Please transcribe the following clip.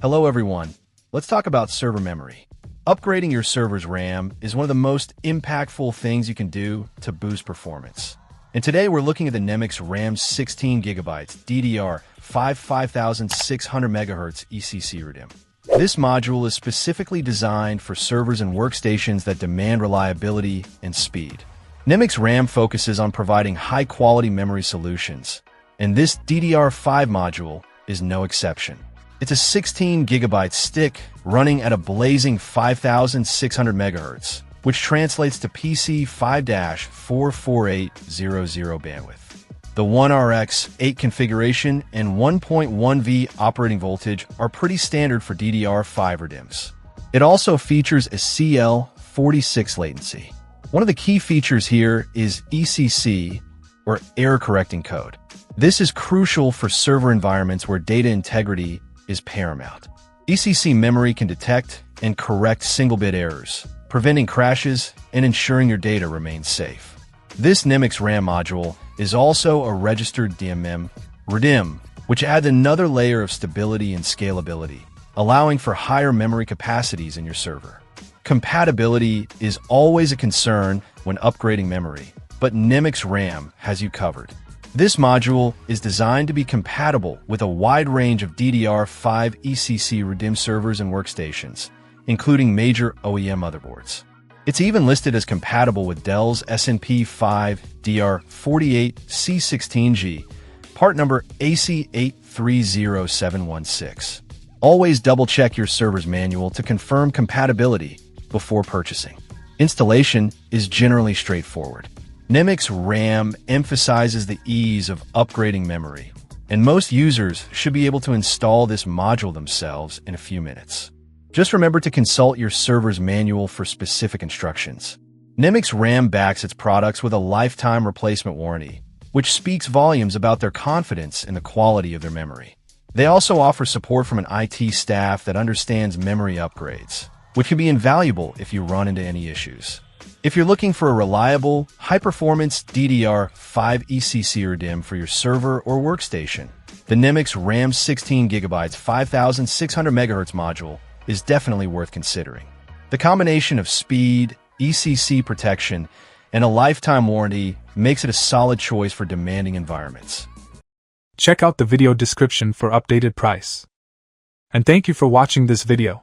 Hello everyone. Let's talk about server memory. Upgrading your server's RAM is one of the most impactful things you can do to boost performance. And today we're looking at the NEMIX RAM 16GB DDR5 5600MHz ECC RDIMM. This module is specifically designed for servers and workstations that demand reliability and speed. NEMIX RAM focuses on providing high-quality memory solutions, and this DDR5 module is no exception. It's a 16GB stick running at a blazing 5600 MHz, which translates to PC 5-44800 bandwidth. The 1RX8 configuration and 1.1V operating voltage are pretty standard for DDR5 RDIMMs. It also features a CL46 latency. One of the key features here is ECC, or error correcting code. This is crucial for server environments where data integrity is paramount. ECC memory can detect and correct single-bit errors, preventing crashes and ensuring your data remains safe. This NEMIX RAM module is also a registered DMM RDIMM, which adds another layer of stability and scalability, allowing for higher memory capacities in your server. Compatibility is always a concern when upgrading memory, but NEMIX RAM has you covered. This module is designed to be compatible with a wide range of DDR5 ECC RDIMM servers and workstations, including major OEM motherboards. It's even listed as compatible with Dell's S&P5 DR48C16G, part number AC830716. Always double-check your server's manual to confirm compatibility before purchasing. Installation is generally straightforward. NEMIX RAM emphasizes the ease of upgrading memory, and most users should be able to install this module themselves in a few minutes. Just remember to consult your server's manual for specific instructions. NEMIX RAM backs its products with a lifetime replacement warranty, which speaks volumes about their confidence in the quality of their memory. They also offer support from an IT staff that understands memory upgrades, which can be invaluable if you run into any issues. If you're looking for a reliable, high-performance DDR5 ECC RDIMM for your server or workstation, the NEMIX RAM 16GB 5600 MHz module is definitely worth considering. The combination of speed, ECC protection, and a lifetime warranty makes it a solid choice for demanding environments. Check out the video description for updated price. And thank you for watching this video.